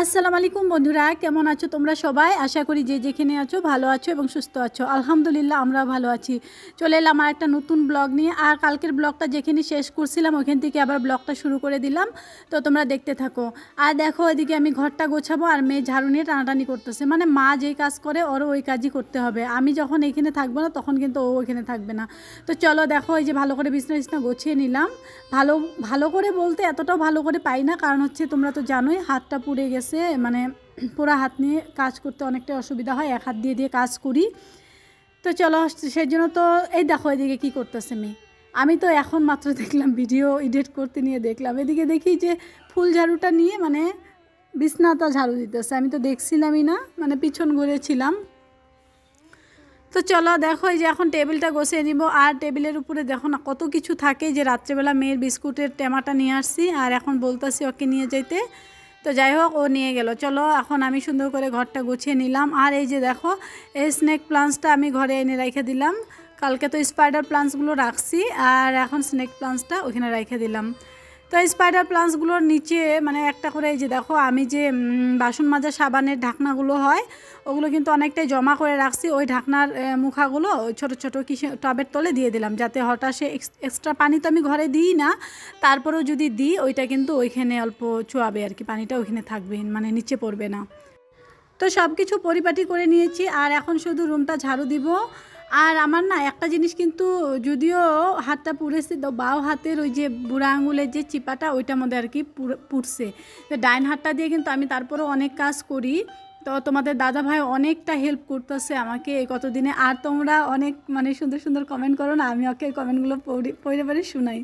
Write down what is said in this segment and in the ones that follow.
আসসালামু আলাইকুম বন্ধুরা, কেমন আছো তোমরা সবাই? আশা করি যে যেখানে আছো ভালো আছো এবং সুস্থ আছো। আলহামদুলিল্লাহ আমরা ভালো আছি। চলে এলাম আমার একটা নতুন ব্লগ নিয়ে। আর কালকের ব্লগটা যেখানে শেষ করছিলাম ওখান থেকে আবার ব্লগটা শুরু করে দিলাম, তো তোমরা দেখতে থাকো। আর দেখো, এদিকে আমি ঘরটা গোছাবো আর মেয়ে ঝাড়ু নিয়ে টানাটানি করতেছে। মানে মা যেই কাজ করে ওরও ওই কাজই করতে হবে। আমি যখন এখানে থাকবো না তখন কিন্তু ও ওখানে থাকবে না। তো চলো দেখো, এই যে ভালো করে বিছনা গুছিয়ে নিলাম। ভালো ভালো করে বলতে এতটাও ভালো করে পাই না, কারণ হচ্ছে তোমরা তো জানোই হাতটা পুড়ে গেছে। মানে পুরো হাত নিয়ে কাজ করতে অনেকটা অসুবিধা হয়, এক হাত দিয়ে দিয়ে কাজ করি। তো চলো, সেই জন্য তো এই দেখো এদিকে কী করতেছে মেয়ে। আমি তো এখন মাত্র দেখলাম, ভিডিও এডিট করতে নিয়ে দেখলাম, এদিকে দেখি যে ফুল ঝাড়ুটা নিয়ে মানে বিছনাটা ঝাড়ু দিতেছে। আমি তো দেখছিলামই না, মানে পিছন ঘুরেছিলাম। তো চলো দেখো, এই যে এখন টেবিলটা গোছিয়ে নিব। আর টেবিলের উপরে দেখো না কত কিছু থাকে, যে রাত্রেবেলা মেয়ের বিস্কুটের টেমাটা নিয়ে আসছি আর এখন বলতেছি ওকে নিয়ে যেতে। তো যাই হোক, ও নিয়ে গেল। চলো এখন আমি সুন্দর করে ঘরটা গুছিয়ে নিলাম। আর এই যে দেখো, এই স্নেক প্লান্টসটা আমি ঘরে এনে রেখে দিলাম। কালকে তো স্পাইডার প্লান্টসগুলো রাখছি আর এখন স্নেক প্লান্টসটা ওখানে রেখে দিলাম। তো এই স্পাইডার প্লান্টসগুলোর নিচে মানে একটা করে, এই যে দেখো আমি যে বাসন মাজা সাবানের ঢাকনাগুলো হয় ওগুলো কিন্তু অনেকটাই জমা করে রাখছি। ওই ঢাকনার মুখাগুলো ওই ছোটো ছোটো কিছু টবের তলে দিয়ে দিলাম, যাতে হঠাৎ সে এক্সট্রা পানি তো আমি ঘরে দিই না, তারপরেও যদি দিই ওইটা কিন্তু ওইখানে অল্প চুয়াবে আর কি, পানিটা ওইখানে থাকবে, মানে নিচে পড়বে না। তো সব কিছু পরিপাটি করে নিয়েছি আর এখন শুধু রুমটা ঝাড়ু দিব। আর আমার না একটা জিনিস কিন্তু, যদিও হাতটা পুড়েছে, তো বাও হাতের ওই যে বুড়া আঙুলের যে চিপাটা ওইটার মধ্যে আর কি পুড়ছে। তো ডাইন হাতটা দিয়ে কিন্তু আমি তারপরেও অনেক কাজ করি। তো তোমাদের দাদা ভাই অনেকটা হেল্প করতেছে আমাকে এই কতদিনে। আর তোমরা অনেক মানে সুন্দর সুন্দর কমেন্ট করো না, আমি ওকে কমেন্টগুলো পড়ে শোনাই।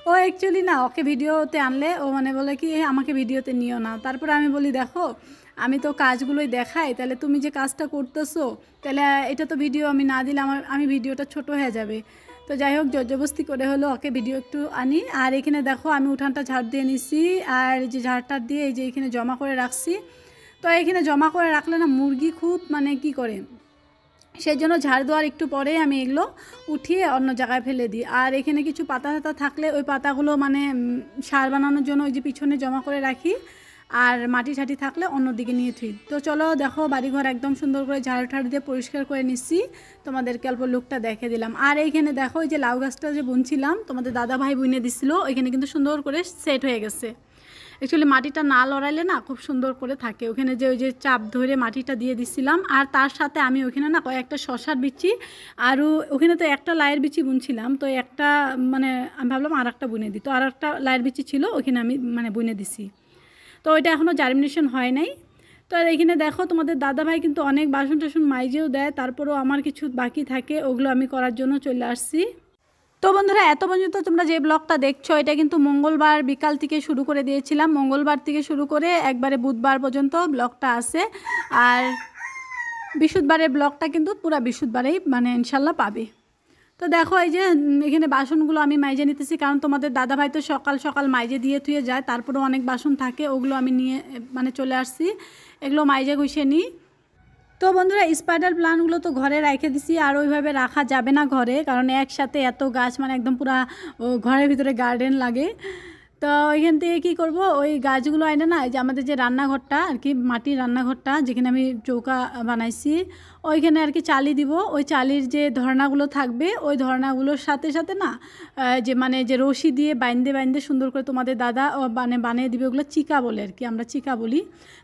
ও অ্যাকচুয়ালি না, ওকে ভিডিওতে আনলে ও মানে বলে কি আমাকে ভিডিওতে নিও না। তারপরে আমি বলি দেখো, আমি তো কাজগুলোই দেখাই, তাহলে তুমি যে কাজটা করতেছো তাহলে এটা তো ভিডিও আমি না দিলে আমি ভিডিওটা ছোট হয়ে যাবে। তো যাই হোক, জবরদস্তি করে হলো ওকে ভিডিও একটু আনি। আর এখানে দেখো আমি উঠানটা ঝাড় দিয়ে নিছি আর যে ঝাড়টা দিয়ে এই যে এখানে জমা করে রাখছি। তো এখানে জমা করে রাখলে না মুরগি খুব মানে কি করে, সেই জন্য ঝাড় দেওয়ার একটু পরেই আমি এগুলো উঠিয়ে অন্য জায়গায় ফেলে দিই। আর এখানে কিছু পাতা থাকলে ওই পাতাগুলো মানে সার বানানোর জন্য ওই যে পিছনে জমা করে রাখি। আর মাটি ঠাটি থাকলে অন্যদিকে নিয়ে থুই। তো চলো দেখো, বাড়িঘর একদম সুন্দর করে ঝাড়ু ঠাড়ু দিয়ে পরিষ্কার করে নিচ্ছি, তোমাদেরকে অল্প লুকটা দেখে দিলাম। আর এইখানে দেখো, ওই যে লাউ গাছটা যে বুনছিলাম তোমাদের দাদা ভাই বুনে দিছিল, ওইখানে কিন্তু সুন্দর করে সেট হয়ে গেছে। অ্যাকচুয়ালি মাটিটা না লড়াইলে না খুব সুন্দর করে থাকে। ওখানে যে ওই যে চাপ ধরে মাটিটা দিয়ে দিছিলাম, আর তার সাথে আমি ওখানে না কয়েকটা শশার বিচি, আরও ওখানে তো একটা লাইয়ের বিচি বুনছিলাম, তো একটা মানে আমি ভাবলাম আর একটা বুনে দিই, তো আর একটা লাইয়ের বিচি ছিল ওখানে আমি মানে বুনে দিছি। তো ওইটা এখনও জার্মিনেশন হয় নাই। তো আর এইখানে দেখো, তোমাদের দাদাভাই কিন্তু অনেক বাসন টাসন মাইজেও দেয়, তারপরেও আমার কিছু বাকি থাকে, ওগুলো আমি করার জন্য চলে আসছি। তো বন্ধুরা, এত পর্যন্ত তোমরা যে ব্লগটা দেখছো এটা কিন্তু মঙ্গলবার বিকাল থেকে শুরু করে দিয়েছিলাম। মঙ্গলবার থেকে শুরু করে একবারে বুধবার পর্যন্ত ব্লগটা আছে। আর বৃহস্পতিবারের ব্লগটা কিন্তু পুরো বৃহস্পতিবারেই মানে ইনশাল্লাহ পাবে। তো দেখো, এই যে এখানে বাসনগুলো আমি মাইজে নিতেছি, কারণ তোমাদের দাদাভাই তো সকাল সকাল মাইজে দিয়ে থুয়ে যায়, তারপরেও অনেক বাসন থাকে, ওগুলো আমি নিয়ে মানে চলে আসছি, এগুলো মাইজে ঘুষিয়ে নিই। তো বন্ধুরা, স্পাইডার প্লান্টগুলো তো ঘরে রেখে দিছি, আর ওইভাবে রাখা যাবে না ঘরে, কারণ একসাথে এত গাছ মানে একদম পুরা ঘরের ভিতরে গার্ডেন লাগে। তো ওইখান থেকে কী করবো, ওই গাছগুলো আইনে না, এই যে আমাদের যে রান্নাঘরটা আর কি, মাটির রান্নাঘরটা যেখানে আমি চৌকা বানাইছি, ওইখানে আর কি চালি দিব। ওই চালির যে ধরনাগুলো থাকবে ওই ধরনাগুলোর সাথে সাথে না যে মানে যে রশি দিয়ে বাইন্দে সুন্দর করে তোমাদের দাদা মানে বানিয়ে দিবে, ওগুলো চিকা বলে আর কি, আমরা চিকা বলি।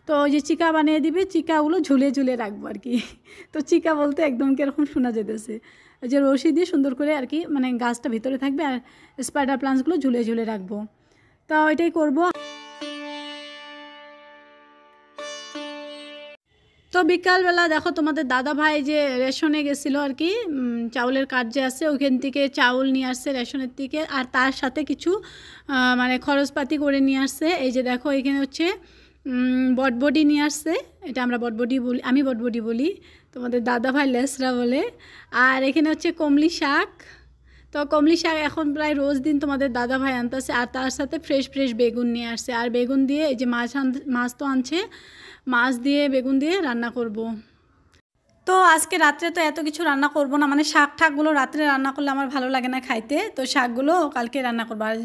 তো ওই যে চিকা বানিয়ে দিবে, চিকাগুলো ঝুলে ঝুলে রাখবো আর কি। তো চিকা বলতে একদম কীরকম শোনা যেতেছে, যে রশি দিয়ে সুন্দর করে আর কি মানে গাছটা ভিতরে থাকবে আর স্পাইডার প্লান্টসগুলো ঝুলে ঝুলে রাখবো। তো ওইটাই করব। তো বিকালবেলা দেখো, তোমাদের দাদা ভাই যে রেশনে গেছিলো আর কি, চাউলের কার্ড যে আছে ওইখান থেকে চাউল নিয়ে আসছে রেশনের থেকে, আর তার সাথে কিছু মানে খরচপাতি করে নিয়ে আসছে। এই যে দেখো, এখানে হচ্ছে বটবডি নিয়ে আসছে, এটা আমরা বটবডি বলি, আমি বটবডি বলি, তোমাদের দাদা ভাই লেসরা বলে। আর এখানে হচ্ছে কমলি শাক। তো কমলি শাক এখন প্রায় রোজ দিন তোমাদের দাদা ভাই আনতেছে, আর তার সাথে ফ্রেশ ফ্রেশ বেগুন নিয়ে আসছে। আর বেগুন দিয়ে এই যে মাছ তো আনছে, মাছ দিয়ে বেগুন দিয়ে রান্না করব। তো আজকে রাত্রে তো এত কিছু রান্না করব না, মানে শাক ঠাকগুলো রাত্রে রান্না করলে আমার ভালো লাগে না খাইতে, তো শাকগুলো কালকে রান্না করবো। আর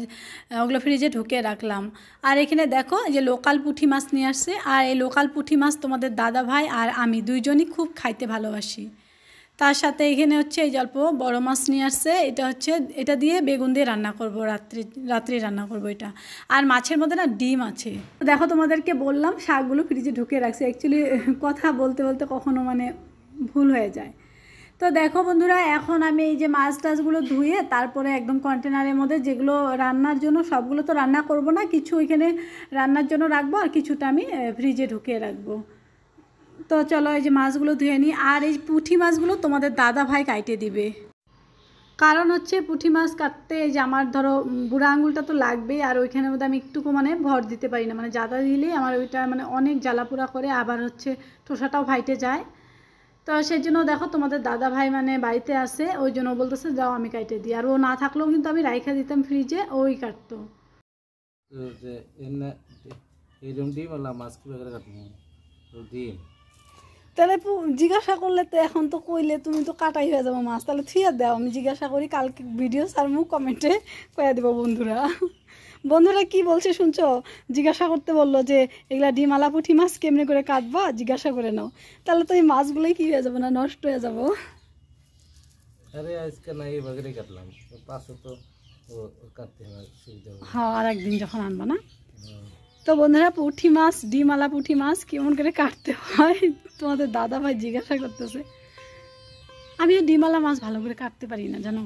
ওগুলো ফ্রিজে ঢুকিয়ে রাখলাম। আর এখানে দেখো যে লোকাল পুঁটি মাছ নিয়ে আসছে, আর এই লোকাল পুঁটি মাছ তোমাদের দাদা ভাই আর আমি দুইজনই খুব খাইতে ভালোবাসি। তার সাথে এখানে হচ্ছে এই অল্প বড় মাছ নিয়ে আসছে, এটা দিয়ে বেগুন দিয়ে রান্না করব, রাত্রে রান্না করব এটা। আর মাছের মধ্যে না ডিম আছে। দেখো তোমাদেরকে বললাম শাকগুলো ফ্রিজে ঢুকিয়ে রাখছি, অ্যাকচুয়ালি কথা বলতে বলতে কখনো মানে ভুল হয়ে যায়। তো দেখো বন্ধুরা, এখন আমি এই যে মাছ টাছগুলো ধুয়ে তারপরে একদম কন্টেনারের মধ্যে যেগুলো রান্নার জন্য, সবগুলো তো রান্না করব না, কিছু এখানে রান্নার জন্য রাখবো আর কিছুটা আমি ফ্রিজে ঢুকিয়ে রাখবো। তো চলো এই যে মাছগুলো ধুয়ে নিই। আর এই পুঁটি মাছগুলো তোমাদের দাদা ভাই কাটে দিবে, কারণ হচ্ছে পুঁটি মাছ কাটতে এই যে আমার ধরো বুড়া আঙুলটা তো লাগবেই, আর ওইখানের মধ্যে আমি একটুকু মানে ভর দিতে পারি না, মানে জাদা দিলেই আমার ওইটা মানে অনেক জ্বালাপোড়া করে, আবার হচ্ছে ঠোসাটাও ফাইটে যায়। তো সেই জন্য দেখো তোমাদের দাদা ভাই মানে বাড়িতে আসে, ওই জন্য বলতেছে যাও আমি কাটে দিই, আর ও না থাকলেও কিন্তু আমি রাইখা দিতাম ফ্রিজে, ওই কাটতো। তাহলে জিজ্ঞাসা করলে তো এখন তো কইলে তুমি তো কাটাই হয়ে যাবো মাছ, তাহলে থুয়ে দাও, আমি জিজ্ঞাসা করি কালকে ভিডিও সারমু, কমেন্টে কয়ে দেবো বন্ধুরা। বন্ধুরা কি বলছে শুনছো? জিজ্ঞাসা করতে বললো যে এগুলা ডিমালা পুঁটি মাছ কেমনে করে কাটবা, জিজ্ঞাসা করে নাও, তাহলে তো এই মাছগুলোই কি হয়ে যাবে না, নষ্ট হয়ে যাবো। আরে আজকে না এইভাবে কাটলাম, পাশে তো কাটতে হবে সুবিধা হবে। হ্যাঁ, আর একদিন যখন আনবা না। তো বন্ধুরা, পুঁটি মাছ, ডিমালা পুঁটি মাছ কেমন করে কাটতে হয় তোমাদের দাদা ভাই জিজ্ঞাসা করতেছে। আমিও ডিমালা মাছ ভালো করে কাটতে পারি না জানো।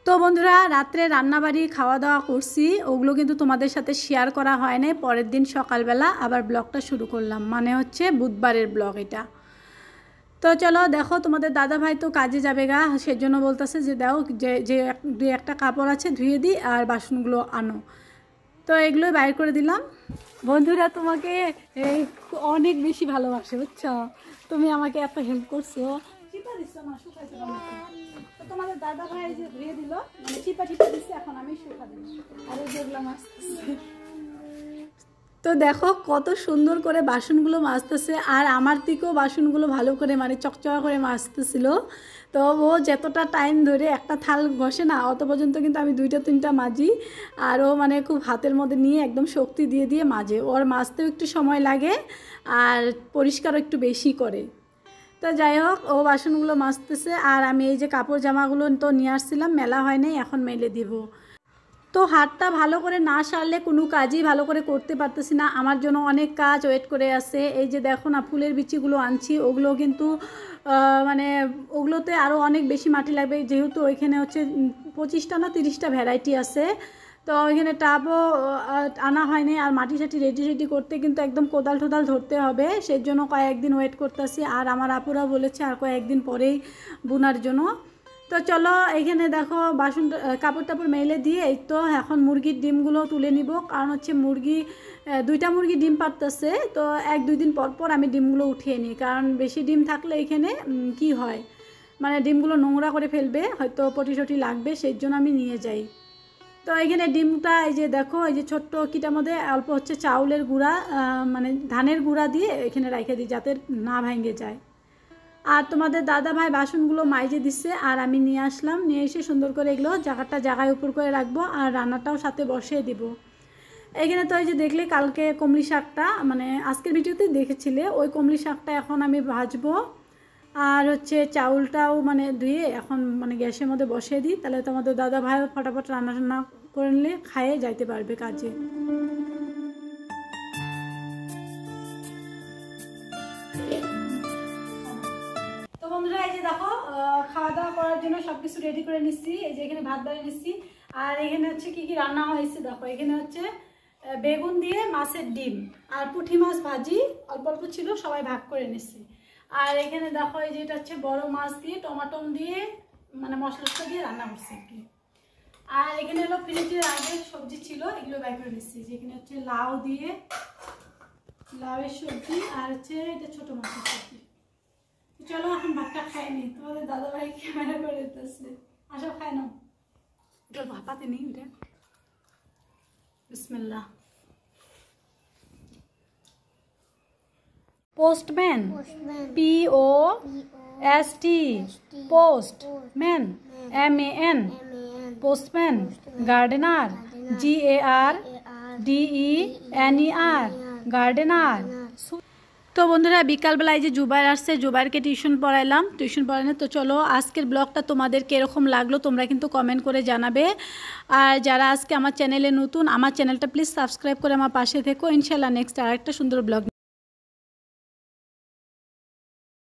তো বন্ধুরা, রাত্রে রান্নাবাড়ি খাওয়া দাওয়া করছি, ওগুলো কিন্তু তোমাদের সাথে শেয়ার করা হয় না। পরের দিন সকালবেলা আবার ব্লগটা শুরু করলাম, মানে হচ্ছে বুধবারের ব্লগ এটা। তো চলো দেখো, তোমাদের দাদা ভাই তো কাজে যাবে গা, সেজন্য বলতেছে যে দাও যে দুই একটা কাপড় আছে ধুয়ে দিই আর বাসনগুলো আনো। তো এগুলোই বাইর করে দিলাম। বন্ধুরা তোমাকে অনেক বেশি ভালোবাসে বুঝছো, তুমি আমাকে এত হেল্প করছো। চিপা দিচ্ছ না, শুকাইতে পারো না। তো তোমাদের দাদা ভাই যে ধুয়ে দিল, মানে চিপা দিচ্ছে, এখন আমি শুকা দিই। আর এই যেগুলো মাছতেছে, তো দেখো কত সুন্দর করে বাসনগুলো মাজতেছে, আর আমার দিকেও বাসনগুলো ভালো করে মানে চকচকা করে মাজতেছিল। তো ও যতটা টাইম ধরে একটা থাল ঘষে না, অত পর্যন্ত কিন্তু আমি দুইটা তিনটা মাজি। আর ও মানে খুব হাতের মধ্যে নিয়ে একদম শক্তি দিয়ে দিয়ে মাজে, ওর মাজতেও একটু সময় লাগে আর পরিষ্কারও একটু বেশি করে। তো যাই হোক, ও বাসনগুলো মাজতেছে, আর আমি এই যে কাপড় জামাগুলো তো নিয়ে আসছিলাম, মেলা হয় নাই, এখন মেলে দিব। তো হাতটা ভালো করে না সারলে কোনো কাজই ভালো করে করতে পারতেছি না, আমার জন্য অনেক কাজ ওয়েট করে আছে। এই যে দেখো না, ফুলের বিচিগুলো আনছি, ওগুলো কিন্তু মানে ওগুলোতে আরও অনেক বেশি মাটি লাগবে, যেহেতু ওইখানে হচ্ছে 25টা না 30টা ভ্যারাইটি আছে। তো ওইখানে টাবও আনা হয়নি, আর মাটি সাটি রেডি করতে কিন্তু একদম কোদাল টোদাল ধরতে হবে, সেই জন্য কয়েকদিন ওয়েট করতেছি। আর আমার আপুরা বলেছে আর কয়েকদিন পরেই বোনার জন্য। তো চলো এখানে দেখো বাসন কাপড় টাপড় মেলে দিয়ে এই তো এখন মুরগির ডিমগুলো তুলে নিব, কারণ হচ্ছে দুইটা মুরগি ডিম পারতেছে। তো 1-2 দিন পর পর আমি ডিমগুলো উঠিয়ে নিই, কারণ বেশি ডিম থাকলে এখানে কি হয় মানে ডিমগুলো নোংরা করে ফেলবে, হয়তো পটি লাগবে, সেই জন্য আমি নিয়ে যাই। তো এখানে ডিমটা এই যে দেখো, এই যে ছোট্ট কিটার মধ্যে অল্প হচ্ছে চাউলের গুঁড়া মানে ধানের গুঁড়া দিয়ে এখানে রেখে দিই, যাতে না ভেঙে যায়। আর তোমাদের দাদা ভাই বাসনগুলো মাইজে দিচ্ছে, আর আমি নিয়ে আসলাম, নিয়ে এসে সুন্দর করে এগুলো জায়গায় উপর করে রাখবো, আর রান্নাটাও সাথে বসিয়ে দিব। এখানে তো এই যে দেখলে কালকে কমলি শাকটা, মানে আজকের ভিডিওতেই দেখেছিলে, ওই কমলি শাকটা এখন আমি ভাজবো। আর হচ্ছে চাউলটাও মানে ধুয়ে এখন মানে গ্যাসের মধ্যে বসিয়ে দিই, তাহলে তোমাদের দাদা ভাই ফটাফট রান্না করে নিলে খাইয়ে যাইতে পারবে কাজে। তো বন্ধুরা, এই যে দেখো খাওয়া দাওয়া করার জন্য সব কিছু রেডি করে নিচ্ছি, এই যে এখানে ভাত বাড়ি নিচ্ছি। আর এখানে হচ্ছে কি কি রান্না হয়েছে দেখো, এখানে হচ্ছে বেগুন দিয়ে মাছের ডিম আর পুঁটি মাছ ভাজি, অল্প অল্প ছিল, সবাই ভাগ করে নিচ্ছি। আর এখানে দেখো এই যে এটা হচ্ছে বড় মাছ দিয়ে টমাটো দিয়ে মানে মশলা দিয়ে রান্না করছি আর কি। আর এখানে হলো ফ্রিজের আগে সবজি ছিল, এগুলো বাইর করে নিচ্ছি। যেখানে হচ্ছে লাউয়ের সবজি, আর হচ্ছে এটা ছোট মাছের সবজি। চলো এখন ভাতটা খাই নি, তোমাদের দাদা ভাই ক্যামেরা করে দিতেছে, আসো খাই নাও। এটা ভাপাতে নেই, এটা বিসমিল্লাহ। Postman, postman, POST, postman, MAN, postman, gardener, GARDENER, gardener. তো বন্ধুরা বিকালবেলায় যে জুবাইর আসছে, জুবাইরকে টিউশন পড়াইলাম, টিউশন পড়ানো। তো চলো আজকের ব্লগটা তোমাদের কীরকম লাগলো তোমরা কিন্তু কমেন্ট করে জানাবে। আর যারা আজকে আমার চ্যানেলে নতুন, আমার চ্যানেলটা প্লিজ সাবস্ক্রাইব করে আমার পাশে থেকো। ইনশাল্লাহ নেক্সট আরেকটা সুন্দর ব্লগ